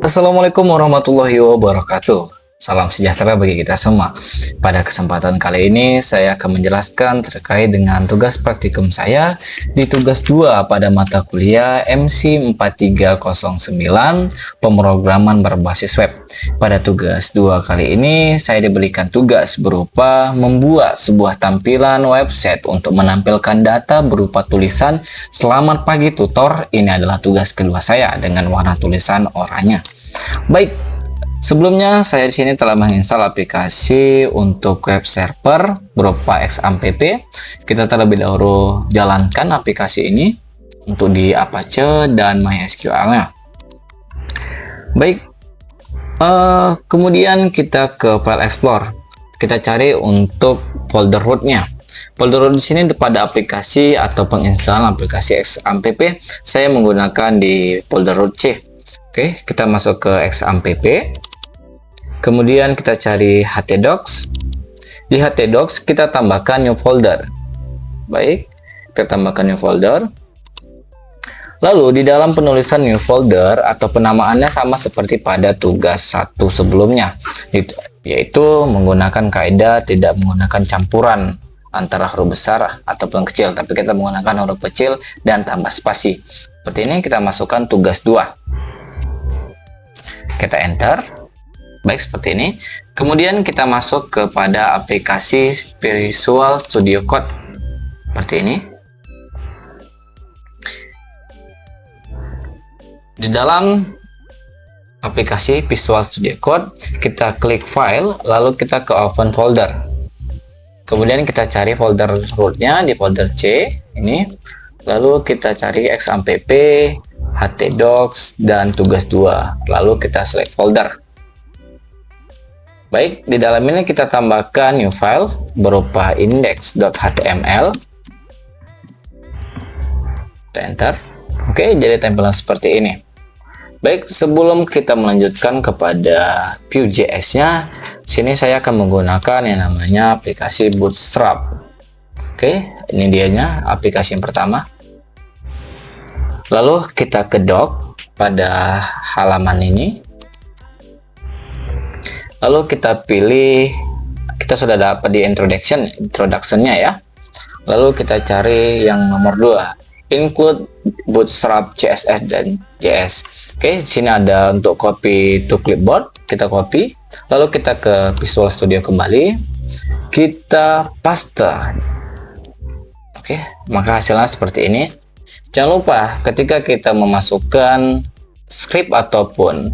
Assalamualaikum warahmatullahi wabarakatuh. Salam sejahtera bagi kita semua. Pada kesempatan kali ini saya akan menjelaskan terkait dengan tugas praktikum saya di tugas 2 pada mata kuliah MC 4309 pemrograman berbasis web. Pada tugas 2 kali ini saya diberikan tugas berupa membuat sebuah tampilan website untuk menampilkan data berupa tulisan "Selamat pagi tutor". Ini adalah tugas kedua saya dengan warna tulisan oranye. Baik, sebelumnya saya di sini telah menginstal aplikasi untuk web server berupa XAMPP. Kita terlebih dahulu jalankan aplikasi ini untuk di Apache dan MySQL-nya. Baik, kemudian kita ke File Explorer. Kita cari untuk folder root-nya. Folder root di sini pada aplikasi atau penginstalan aplikasi XAMPP, saya menggunakan di folder root C. Oke, kita masuk ke XAMPP. Kemudian kita cari htdocs. Di htdocs kita tambahkan new folder. Baik, kita tambahkan new folder. Lalu di dalam penulisan new folder atau penamaannya sama seperti pada tugas 1 sebelumnya, yaitu menggunakan kaidah tidak menggunakan campuran antara huruf besar ataupun kecil, tapi kita menggunakan huruf kecil dan tambah spasi. Seperti ini kita masukkan tugas 2. Kita enter. Baik, seperti ini. Kemudian kita masuk kepada aplikasi Visual Studio Code seperti ini. Di dalam aplikasi Visual Studio Code kita klik file, lalu kita ke open folder. Kemudian kita cari folder rootnya di folder C ini, lalu kita cari XAMPP, htdocs, dan tugas 2, lalu kita select folder. Baik, di dalam ini kita tambahkan new file berupa index.html. Kita enter. Oke, jadi tampilan seperti ini. Baik, sebelum kita melanjutkan kepada Vue.js-nya, sini saya akan menggunakan yang namanya aplikasi Bootstrap. Oke, ini dianya aplikasi yang pertama. Lalu kita ke doc pada halaman ini. Lalu kita pilih, kita sudah dapat di introduction-nya ya. Lalu kita cari yang nomor 2, include Bootstrap CSS dan JS. Oke, di sini ada untuk copy to clipboard, kita copy. Lalu kita ke Visual Studio kembali, kita paste. Oke, maka hasilnya seperti ini. Jangan lupa ketika kita memasukkan script ataupun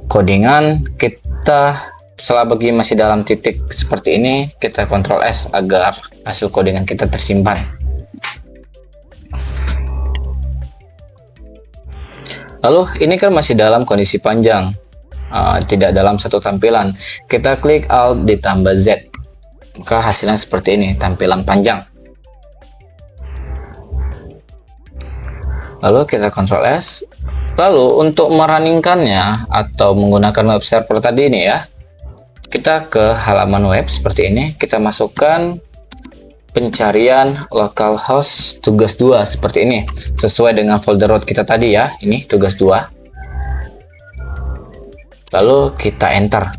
codingan, kita selagi masih dalam titik seperti ini, kita Ctrl S agar hasil codingan kita tersimpan. Lalu ini kan masih dalam kondisi panjang, tidak dalam satu tampilan. Kita klik Alt ditambah Z, maka hasilnya seperti ini, tampilan panjang. Lalu kita Ctrl S. Lalu untuk merunningkannya atau menggunakan web server tadi ini ya, kita ke halaman web seperti ini. Kita masukkan pencarian localhost tugas 2 seperti ini, sesuai dengan folder root kita tadi ya. Ini tugas 2. Lalu kita enter.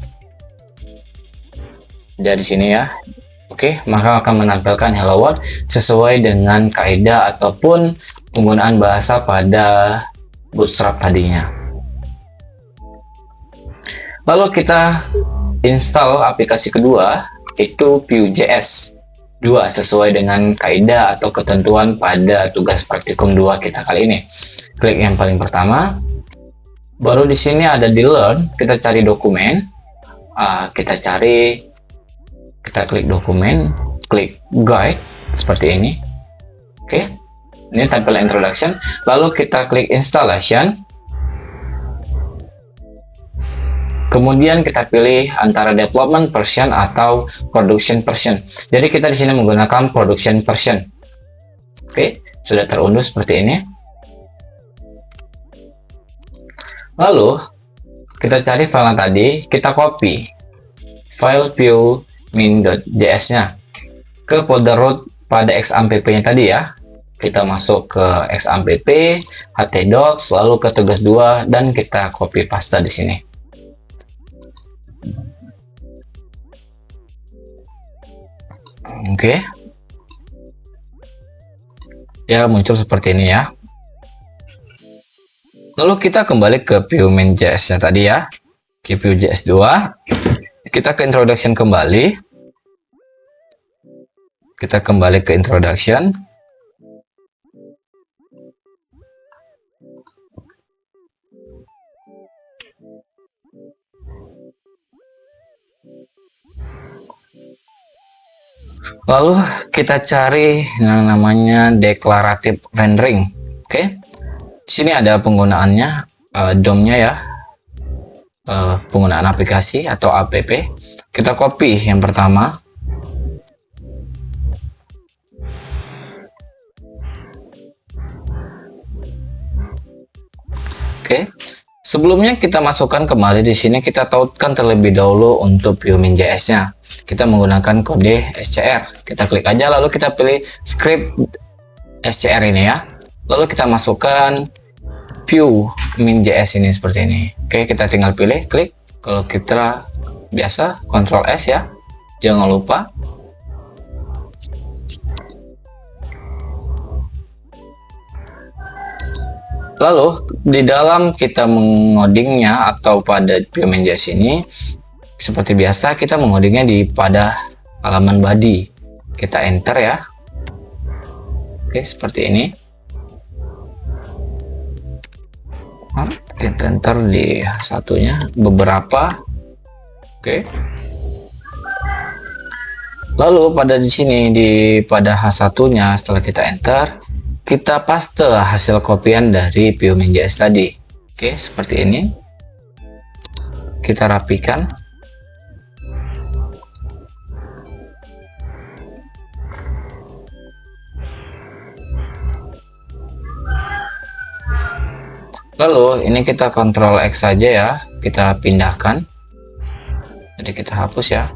Dari sini ya. Oke, maka akan menampilkan hello world sesuai dengan kaidah ataupun penggunaan bahasa pada Bootstrap tadinya. Lalu kita install aplikasi kedua, itu Vue.js 2 sesuai dengan kaidah atau ketentuan pada tugas praktikum 2 kita kali ini. Klik yang paling pertama. Baru di sini ada di learn, kita cari dokumen. Kita klik dokumen, klik guide seperti ini. Oke. Ini tampilan introduction, lalu kita klik installation, kemudian kita pilih antara development version atau production version. Jadi kita di sini menggunakan production version. Oke, sudah terunduh seperti ini. Lalu kita cari file tadi, kita copy file view-min.js-nya ke folder root pada xampp-nya tadi ya. Kita masuk ke xampp, htdocs, lalu ke tugas 2 dan kita copy paste di sini. Oke. Ya, muncul seperti ini ya. Lalu kita kembali ke view main.js-nya tadi ya. Ke Vue.js 2. Kita ke introduction kembali. Kita kembali ke introduction. Lalu kita cari yang namanya declarative rendering. Oke. Di sini ada penggunaannya, DOM-nya ya. Penggunaan aplikasi atau app. Kita copy yang pertama. Oke. Sebelumnya kita masukkan kembali di sini, kita tautkan terlebih dahulu untuk view min.js-nya. Kita menggunakan kode SCR. Kita klik aja, lalu kita pilih script SCR ini ya. Lalu kita masukkan view min.js ini seperti ini. Oke, kita tinggal pilih, klik. Kalau kita biasa, Ctrl S ya. Jangan lupa. Lalu di dalam kita mengodingnya atau pada view min.js ini, seperti biasa kita mengodingnya pada halaman body. Kita enter ya. Oke, seperti ini. Kita enter di satunya beberapa. Oke. Lalu pada di sini pada H1-nya setelah kita enter, kita paste hasil kopian dari view min.js tadi. Oke, seperti ini. Kita rapikan. Lalu ini kita Ctrl X saja ya, kita pindahkan. Jadi kita hapus ya.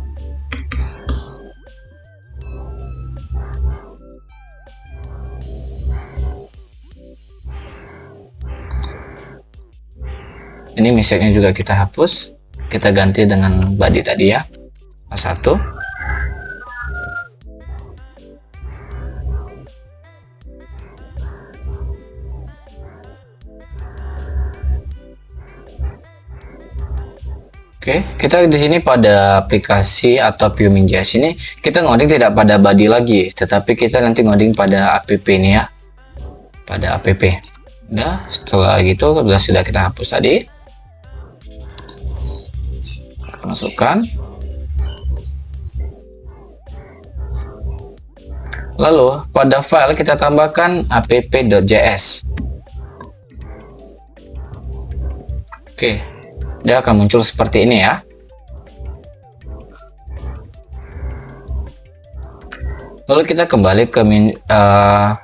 Ini misalnya juga kita hapus, kita ganti dengan body tadi ya, A1. Oke, kita di sini pada aplikasi atau view min.js ini kita ngoding tidak pada body lagi, tetapi kita nanti ngoding pada app ini ya, pada app. Nah, setelah gitu sudah kita hapus tadi. Masukkan, lalu pada file kita tambahkan app.js. Oke, dia akan muncul seperti ini ya. Lalu kita kembali ke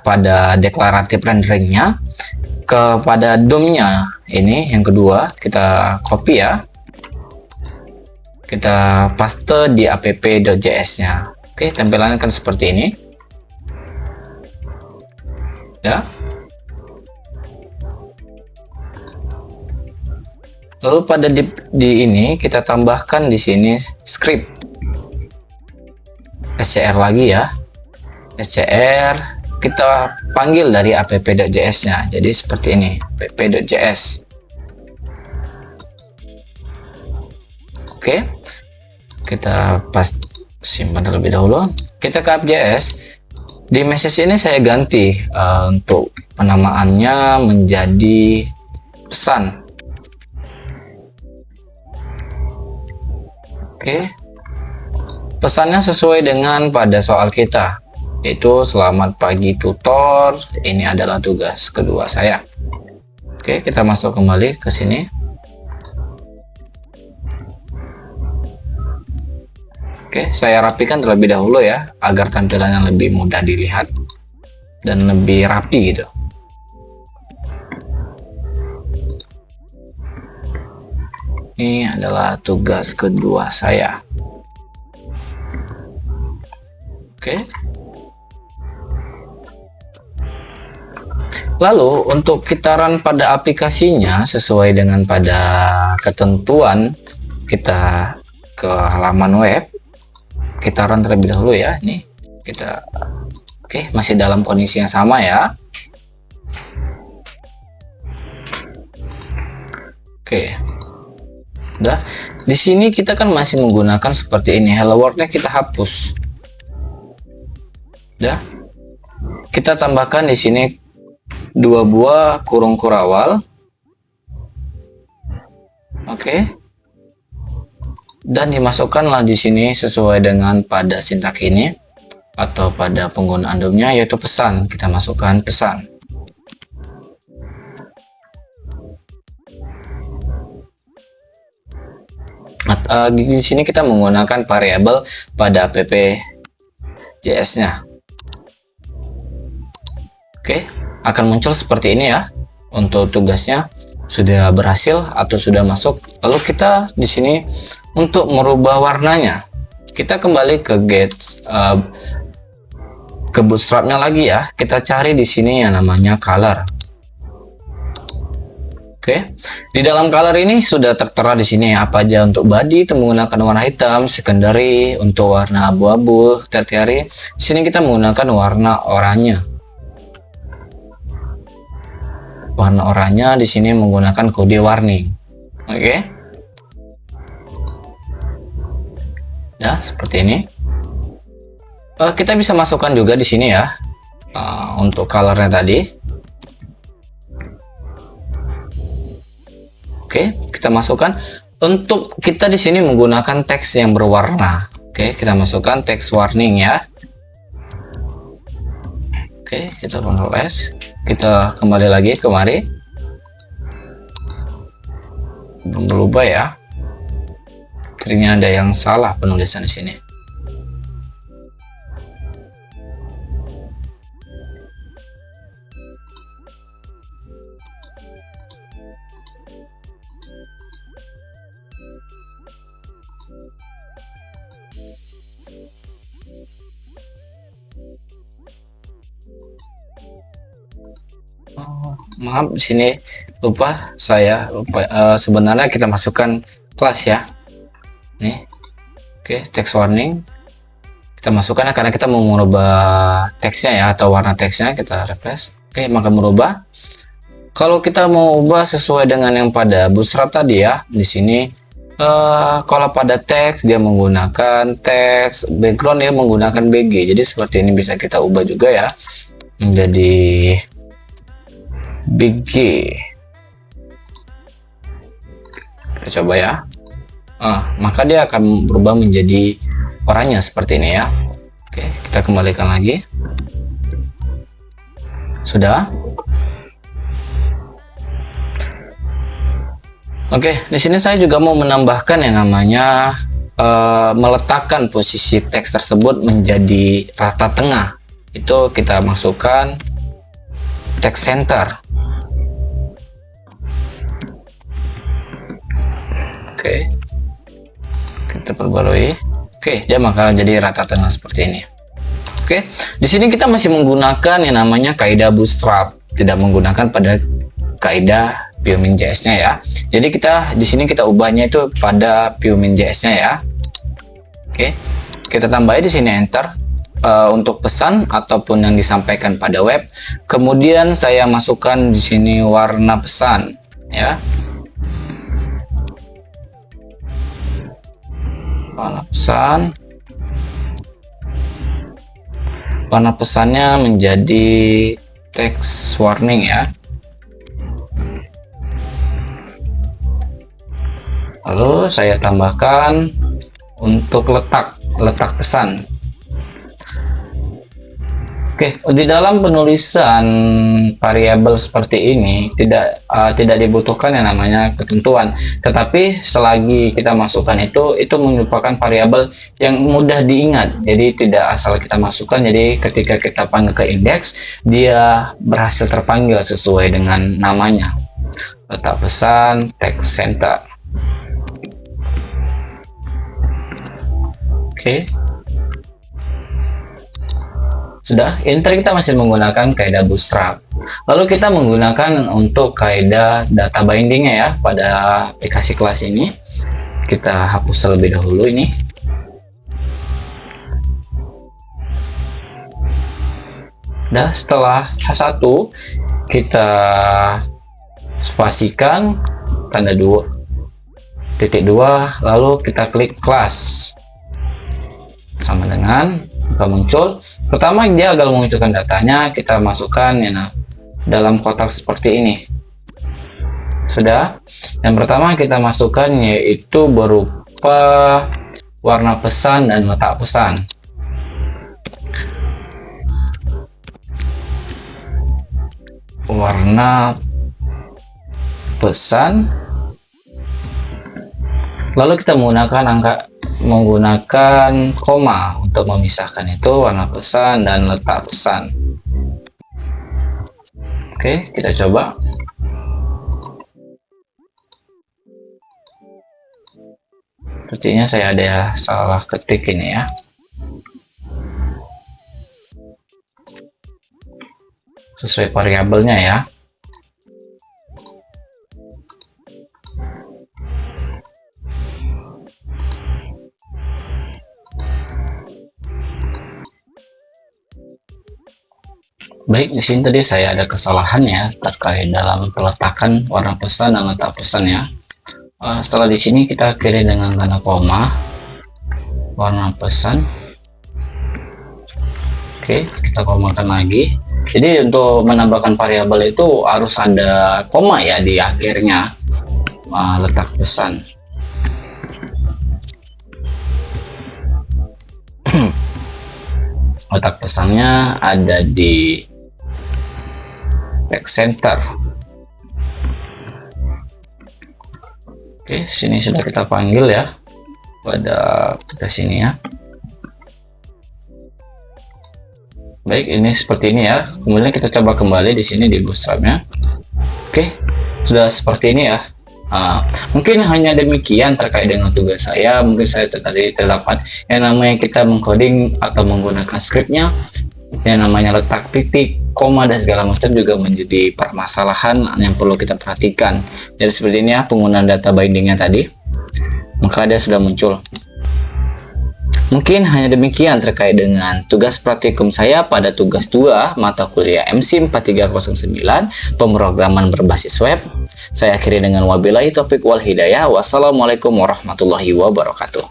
pada declarative renderingnya, kepada DOM-nya ini yang kedua kita copy ya. Kita paste di app.js-nya. Oke, tampilannya kan seperti ini. Ya. Lalu pada di ini kita tambahkan di sini script SCR lagi ya. SCR kita panggil dari app.js-nya. Jadi seperti ini, app.js. Oke, kita simpan terlebih dahulu. Kita ke app.js. Di message ini saya ganti untuk penamaannya menjadi pesan. Oke, pesannya sesuai dengan pada soal kita, yaitu selamat pagi tutor, ini adalah tugas kedua saya. Oke, kita masuk kembali ke sini. Oke, saya rapikan terlebih dahulu ya, agar tampilannya lebih mudah dilihat dan lebih rapi gitu. Ini adalah tugas kedua saya. Oke. Lalu untuk kita run pada aplikasinya sesuai dengan pada ketentuan, kita ke halaman web, kita run terlebih dahulu ya. Ini kita oke, masih dalam kondisi yang sama ya. Oke. Udah. Di sini kita kan masih menggunakan seperti ini. Hello World-nya kita hapus. Udah. Kita tambahkan di sini 2 buah kurung kurawal. Oke. Dan dimasukkanlah di sini sesuai dengan pada sintak ini atau pada penggunaan DOM-nya, yaitu pesan. Kita masukkan pesan. Di sini kita menggunakan variabel pada app.js-nya. Oke, akan muncul seperti ini ya. Untuk tugasnya sudah berhasil atau sudah masuk. Lalu kita di sini untuk merubah warnanya, kita kembali ke ke Bootstrap-nya lagi ya. Kita cari di sini yang namanya color. Oke, di dalam color ini sudah tertera di sini apa aja. Untuk body itu menggunakan warna hitam, secondary untuk warna abu-abu, tertiary di sini kita menggunakan warna oranye. Warna oranye di sini menggunakan kode warning. Oke. Ya, seperti ini. Kita bisa masukkan juga di sini ya. Untuk colornya tadi. Oke, kita masukkan. Untuk kita di sini menggunakan teks yang berwarna. Oke, kita masukkan teks warning ya. Oke, kita Ctrl S. Kita kembali lagi kemari. Belum berubah ya. Ternyata ada yang salah penulisan di sini. Maaf, di sini saya lupa. Sebenarnya kita masukkan kelas ya. Nih, oke, text warning kita masukkan karena kita mau merubah teksnya ya, atau warna teksnya. Kita refresh. Oke, maka merubah. Kalau kita mau ubah sesuai dengan yang pada Bootstrap tadi ya, di sini kalau pada teks dia menggunakan teks, background dia menggunakan BG. Jadi seperti ini bisa kita ubah juga ya menjadi BG. Kita coba ya. Maka dia akan berubah menjadi oranye seperti ini ya. Oke, kita kembalikan lagi. Sudah. Oke, di sini saya juga mau menambahkan yang namanya meletakkan posisi teks tersebut menjadi rata tengah. Itu kita masukkan text center. Oke, kita perbarui. Oke, dia maka jadi rata tengah seperti ini. Oke, di sini kita masih menggunakan yang namanya kaidah Bootstrap, tidak menggunakan pada kaidah PureMint.js-nya ya. Jadi kita di sini kita ubahnya itu pada PureMint.js-nya ya. Oke, kita tambahin di sini enter untuk pesan ataupun yang disampaikan pada web. Kemudian saya masukkan di sini warna pesan ya. Warna pesan. Warna pesannya menjadi text warning ya. Lalu saya tambahkan untuk letak pesan. Oke, di dalam penulisan variabel seperti ini tidak dibutuhkan yang namanya ketentuan. Tetapi selagi kita masukkan itu merupakan variabel yang mudah diingat. Jadi tidak asal kita masukkan. Jadi ketika kita panggil ke indeks, dia berhasil terpanggil sesuai dengan namanya. Letak pesan text center. Oke. Sudah, ini tadi kita masih menggunakan kaidah bootstrap. Lalu kita menggunakan untuk kaidah data bindingnya ya pada aplikasi kelas ini. Kita hapus terlebih dahulu ini. Nah, setelah H1 kita spasikan tanda 2.2, lalu kita klik kelas sama dengan akan muncul. Pertama dia agar menunjukkan datanya, kita masukkan ya dalam kotak seperti ini. Sudah. Yang pertama kita masukkan yaitu berupa warna pesan dan letak pesan. Warna pesan, lalu kita menggunakan koma untuk memisahkan itu warna pesan dan letak pesan. Oke, kita coba. Sepertinya saya ada salah ketik ini ya. Sesuai variabelnya ya. Baik, di sini tadi saya ada kesalahan ya terkait dalam peletakan warna pesan dan letak pesan ya. Setelah di sini kita akhiri dengan tanda koma warna pesan. Oke, kita komakan lagi. Jadi untuk menambahkan variabel itu harus ada koma ya di akhirnya letak pesan. Letak pesannya ada di text center. Oke, sini sudah kita panggil ya pada sini ya. Baik, ini seperti ini ya. Kemudian kita coba kembali di sini di bootstrapnya. Oke, sudah seperti ini ya. Mungkin hanya demikian terkait dengan tugas saya. Mungkin saya tadi terdapat yang namanya kita mengcoding atau menggunakan scriptnya, yang namanya letak titik, koma dan segala macam juga menjadi permasalahan yang perlu kita perhatikan. Jadi seperti ini ya penggunaan data bindingnya tadi. Maka dia sudah muncul. Mungkin hanya demikian terkait dengan tugas praktikum saya pada tugas 2 mata kuliah MC 4309 pemrograman berbasis web. Saya akhiri dengan wabillahi taufik wal hidayah. Wassalamualaikum warahmatullahi wabarakatuh.